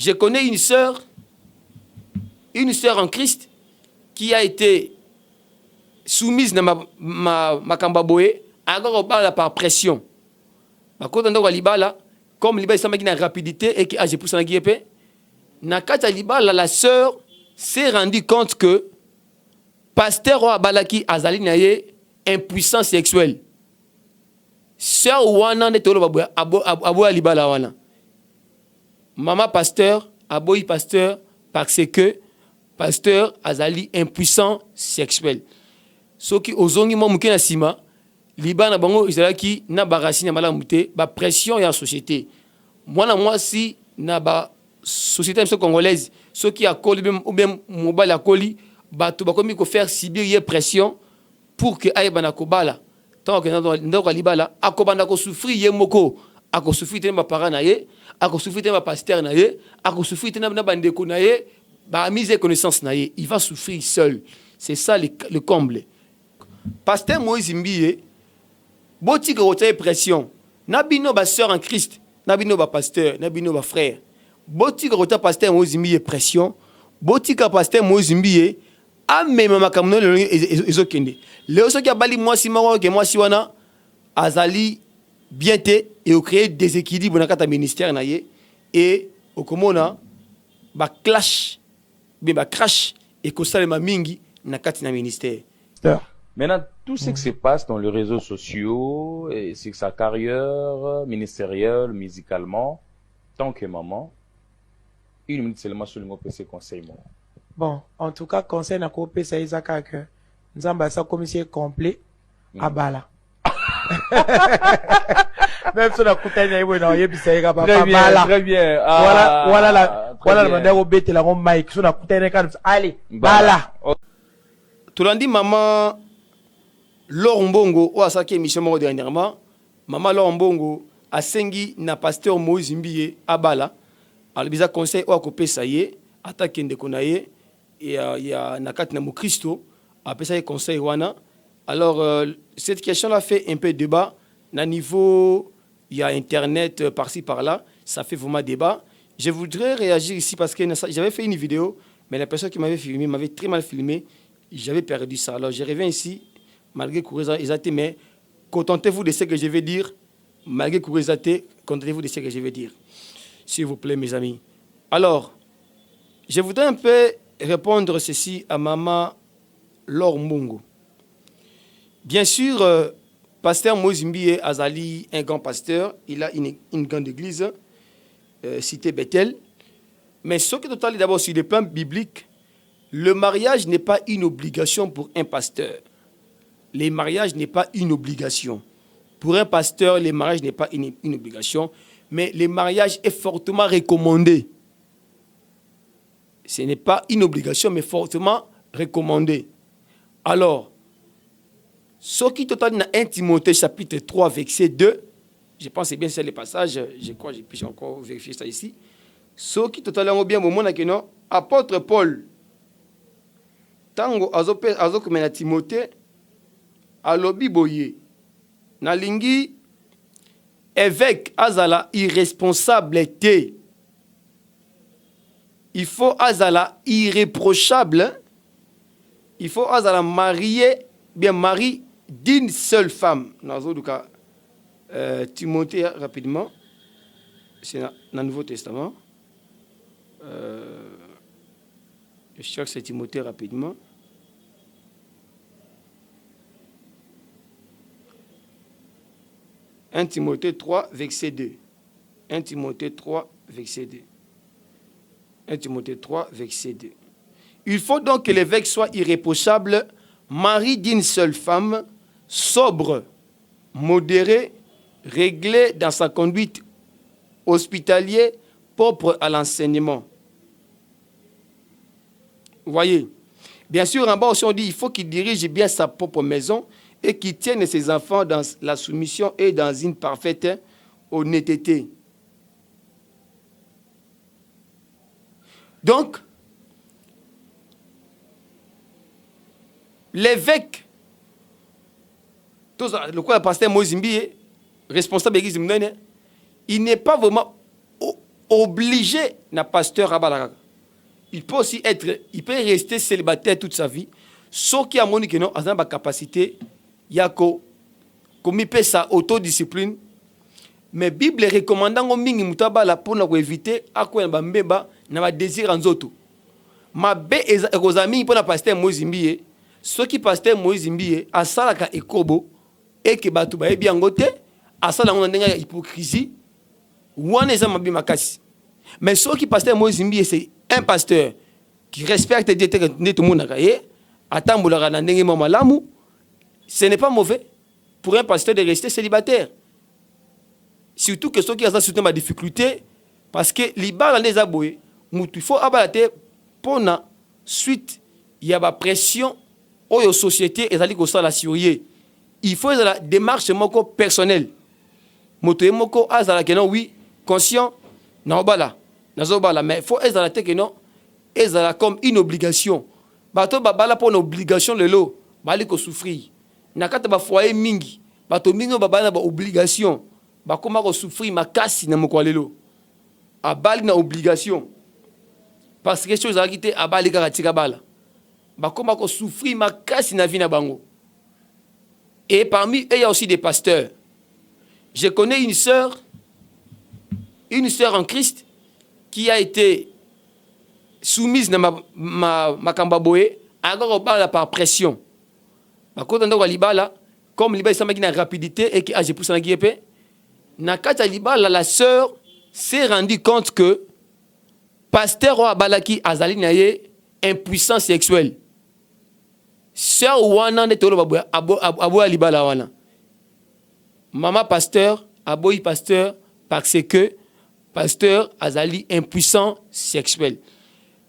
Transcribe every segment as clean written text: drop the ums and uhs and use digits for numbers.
Je connais une sœur en Christ, qui a été soumise à ma kambaboé, par pression. Comme Libala est en rapidité et que j'ai poussé la guépé, la sœur s'est rendue compte que pasteur Abalaki Azali naye impuissance sexuelle. Sœur Wana ne tolo abo Libala wana. Maman pasteur, aboyi pasteur parce que pasteur Azali impuissant sexuel. Ce qui ozongi mo mukena sima Libana bango izalaki na barasi na malamu te ba pression ya société. Moi si na ba société congolaise ce qui a collé ou bien mobile a collé bato bakomi ko faire subir ye pression pour que aye bana kobala tant que ndoko Libala akobanda ko souffrir ye moko ako souffrir te ba parents na ye ako souffrir te ba pasteur na ye ako souffrir te na bandeko na ye ba mise connaissance na ye il va souffrir seul. C'est ça le comble. Pasteur Moïse Mbiye boti que roté pression nabino ba sœur en Christ nabino ba pasteur nabino ba frère boti que roté pasteur Moïse Mbiye pression boti que pasteur Moïse Mbiye a même makamno le ezokende le so ki abali mwasi moko ke mwasi wana azali bien te et au créer déséquilibre na kata ministère na ye et okomona ba clash bien ba crash et ko salema mingi na kati na ministère. Maintenant, tout ce qui se passe dans les réseaux sociaux, et c'est sa carrière ministérielle, musicalement, tant que maman, une minute seulement sur le mot PC conseil. Bon, en tout cas, conseil n'a qu'au PC Isaka que nous avons ça commissaire complet à Bala. Même si on a coupé les mots, on y est très bien, très bien. Voilà, le mandat au bête la rome Mike, on a coupé les cartes. Allez, Bala. Tout le monde dit maman. Laure Mbongo, ou à sa émission dernièrement, maman Laure Mbongo a sengi na pasteur Moïse Mbiye à Bala. Alors, il a conseillé ou à couper ça y est, attaquer de konaye, et il y a Nakat Namo Christo, après ça, il conseille Wana. Alors, cette question-là fait un peu débat. Na niveau, il y a Internet par-ci par-là, ça fait vraiment débat. Je voudrais réagir ici parce que j'avais fait une vidéo, mais la personne qui m'avait filmé m'avait très mal filmé. J'avais perdu ça. Alors, je reviens ici. Malgré Kourizate, mais contentez-vous de ce que je vais dire. Malgré Kourizate, contentez-vous de ce que je vais dire. S'il vous plaît, mes amis. Alors, je voudrais un peu répondre ceci à maman Laure Mbongo. Bien sûr, pasteur Moïse Mbiye Azali, un grand pasteur, il a une grande église, cité Bethel. Mais ce qui est total d'abord sur le plan biblique, le mariage n'est pas une obligation pour un pasteur. Les mariages n'est pas une obligation. Pour un pasteur, les mariages n'est pas une obligation, mais le mariage est fortement recommandé. Ce n'est pas une obligation, mais fortement recommandé. Alors, ce qui est total dans 1 Timothée chapitre 3, verset 2, je pense que c'est bien ça le passage, je crois que je peux encore vérifier ça ici. Ce qui est totalement bien, au moment que non, apôtre Paul, tango azokomena Timothée, alobi boye nalingi évêque azala irresponsable te, il faut azala irréprochable, il faut azala marié bien mari d'une seule femme. Nazoduka Timothée rapidement, c'est dans le Nouveau Testament. Je cherche c'est Timothée rapidement. 1 Timothée 3, verset 2. 1 Timothée 3, verset 2. 1 Timothée 3, verset 2. Il faut donc que l'évêque soit irréprochable, mari d'une seule femme, sobre, modéré, réglé dans sa conduite, hospitalier, propre à l'enseignement. Vous voyez? Bien sûr, en bas aussi, on dit qu'il faut qu'il dirige bien sa propre maison et qu'il tienne ses enfants dans la soumission et dans une parfaite honnêteté. Donc, l'évêque, le quoi, le pasteur Moïse Mbiye, responsable de l'église, il n'est pas vraiment obligé na pasteur abalaka. Il peut aussi rester célibataire toute sa vie. Sauf qu'il y a mon qui non, a capacité, il y a comme sa autodiscipline. Mais la Bible recommande ngo mingi mutabala pour éviter à quoi mbeba na désir en zoto. Ma be ezami pour na pasteur Moïse Mbie, ceux qui pasteur Moïse Mbie asalaka ekobo et que batu ba ebi angote, asala ngo ndenga hypocrisie. Wana eza mabi makasi. Mais ceux qui pasteur Moïse Mbie c'est un pasteur qui respecte Dieu tout le monde atambola na ndenge malamu, ce n'est pas mauvais pour un pasteur de rester célibataire. Surtout que ceux qui ont surtout ma difficulté, parce que libala les aboyés, il faut abalate pour na suite il y a la pression aux sociétés et ça dit que ça la surrier. Il faut la démarche moko personnelle. Moto moko azala que non oui conscient na bala mais il faut ezala que non ezala comme une obligation. Bato babala pour une obligation le lot bali ko souffrir. Na kata ba foyer mingi bato mingi babala ba obligation. Bakoma ko souffrir makasi na moko lelo. Abali na obligation. Parce que chose akité abali ka tika bala. Bakoma ko souffrir makasi na vie na bango. Et parmi eux il y a aussi des pasteurs. Je connais une sœur en Christ qui a été soumise na ma kambaboé encore par pression. Bakota ndo libala comme libala sama qui na rapidité et qui a poussé na guépé. Nakata libala la sœur s'est rendu compte que pasteur Abalaki azali na ye impuissance sexuelle. Sœur wana ne tolo baboya abo libala wana. Maman pasteur aboyi pasteur parce que pasteur azali impuissant sexuel.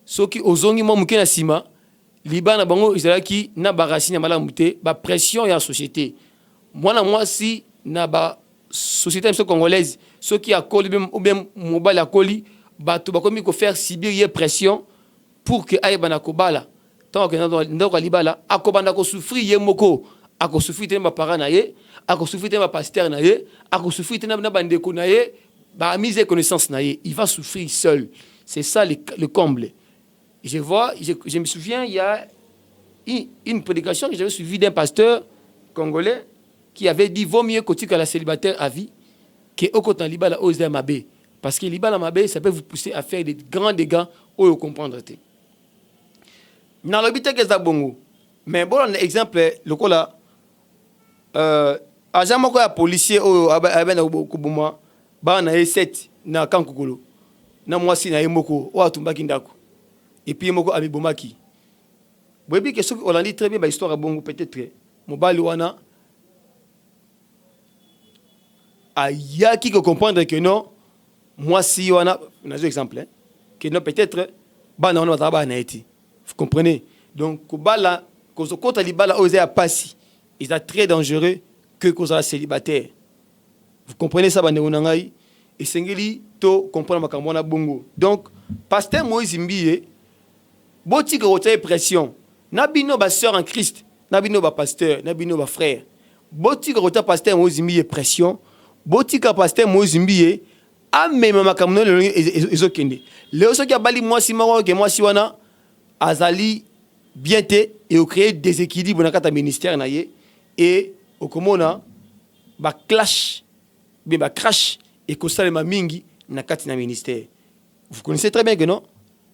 Soki ozongi mo muke na sima libana bango izalaki na barasi na malamu te ba pression ya société. Moi si na ba société congolaise ceux qui a collé ou bien mobile a collé bato bakomi ko faire subir pression pour que aye bana kobala tant que ndoko libala akobanda ko souffrir ye moko ako souffrir te ba parents na ye ako souffrir te ba pasteur na ye ako souffrir te na bandeko na ye ba mise connaissance na ye il va souffrir seul. C'est ça le comble. Je me souviens il y a une prédication que j'avais suivie d'un pasteur congolais qui avait dit vaut mieux que la célibataire à vie que au côté libala aux mabé parce que libala mabé ça peut vous pousser à faire des grands dégâts ou comprendre te na lobité que ça bongo mais bon un exemple le kola agent moko ya policier o abena kubuma ba na E7 na kankukulu na mwasi na yemoko o atumbaki ndako et puis moko abibomaki boyebi que ce on a dit très bien ba histoire bongo peut-être mobali wana aya qui comprendre que non moi si on a un exemple hein, que non peut-être bana on va ba na eti vous comprenez donc kobala kozo kota libala oser à passi il est très dangereux que koza célibataire vous comprenez ça bande onangai et sengeli to comprendre makambo na bongo donc pasteur Moïse Mbie boti ko rote pression na bino ba sœur en Christ na bino ba pasteur na bino ba frère boti ko rote pasteur Moïse Mbie pression botika pasteur Moïse Mbie amema makamno le ezokende le so ki abali mwasi moko ke mwasi wana azali bien te et au créer déséquilibre dans kata ministère na ye et okomona ba clash bien ba crash et ko salema mingi na kati na ministère. Vous connaissez très bien que non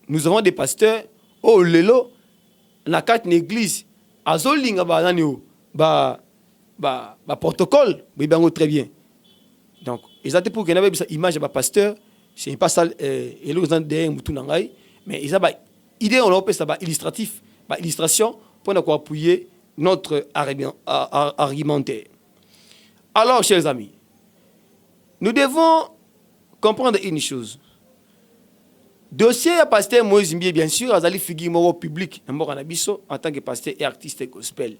nous avons des pasteurs oh lelo na kati na église azolinga ba nani ba protocole bango très bien. Donc, exactement pour que nous ayons une image de pasteur, c'est pas ça, et l'autre derrière Moutou Nangai, mais ils ont une idée, on a ça illustratif, illustration pour nous appuyer notre argumentaire. Alors, chers amis, nous devons comprendre une chose. Dossier à pasteur Moïse Mbie, bien sûr, a une figure publique en tant que pasteur et artiste gospel.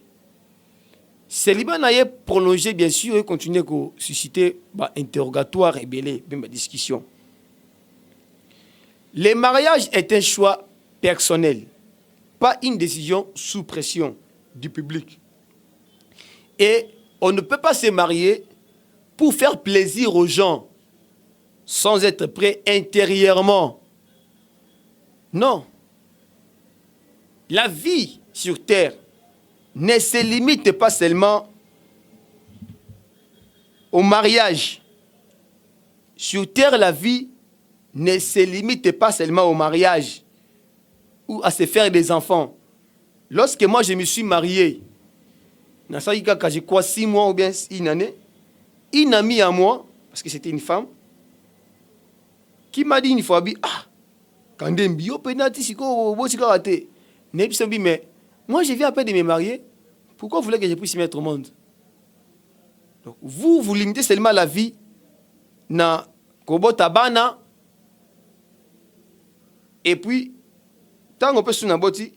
Ce Liban a prolongé, bien sûr, et continué à susciter interrogatoire et belé, même discussion. Le mariage est un choix personnel, pas une décision sous pression du public. Et on ne peut pas se marier pour faire plaisir aux gens. sans être prêt intérieurement. Non. La vie sur terre ne se limite pas seulement au mariage. Sur terre, la vie ne se limite pas seulement au mariage ou à se faire des enfants. Lorsque moi je me suis marié, quand je crois 6 mois ou bien une année, une amie à moi, parce que c'était une femme, qui m'a dit une fois, ah, quand mais moi je viens à peine de me marier, pourquoi vous voulez que je puisse mettre au monde? Donc, vous limitez seulement la vie na kobotabana et puis tant qu'on peut sous naboti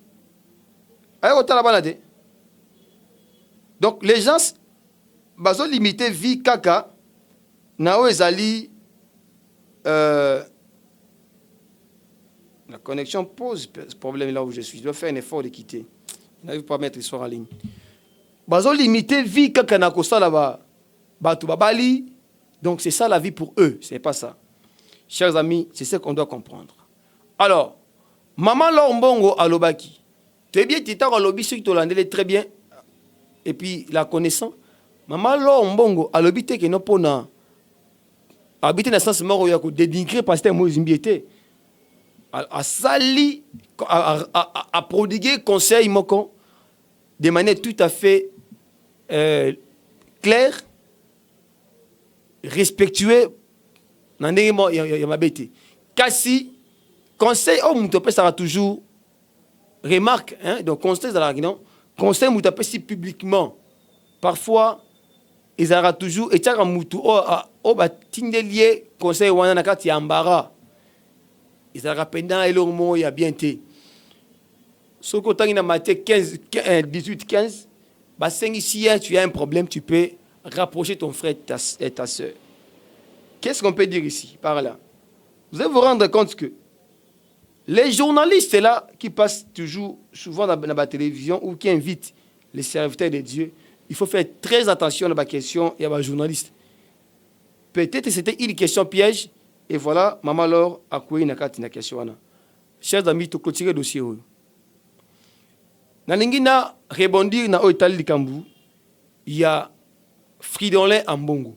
donc les gens bazo limiter vie kaka na ezali la connexion pose problème là où je suis. Je dois faire un effort de quitter. Je n'arrive pas à mettre l'histoire en ligne. Bazo limiter vie kaka na kosala ba tu babali. Donc c'est ça la vie pour eux, c'est pas ça. Chers amis, c'est ce qu'on doit comprendre. Alors, maman Lombongo alobaki. Très bien, tu t'as alobi sur to landele très bien. Et puis la connaissant, maman Lombongo alobi te que non pona habiter dans sens mort ya ko dénigrer pasteur Moïse Mbiete. A sali a prodiguer conseil moko de manière tout à fait claire, respectueux, kasi conseil oh mutopé ça va toujours remarque hein donc conseil dans non conseil mutopé si publiquement parfois ils aura toujours et tchaka mutu o ba tindelie conseil wana na kati ambara ils aura pendant et leur mot ya bien té ce que tangi na maté 15 18 15 ba 5 ici tu as un problème tu peux rapprocher ton frère et ta soeur. Qu'est-ce qu'on peut dire ici, par là? Vous allez vous rendre compte que les journalistes là qui passent toujours, souvent dans la télévision ou qui invitent les serviteurs de Dieu, il faut faire très attention à la question et à la journaliste. Peut-être que c'était une question piège et voilà, maman Laure a coué une question. Chers amis, tu clôturer le dossier. Nalingina rebondir na oitali likambu, il y a Fridolin Ambongo.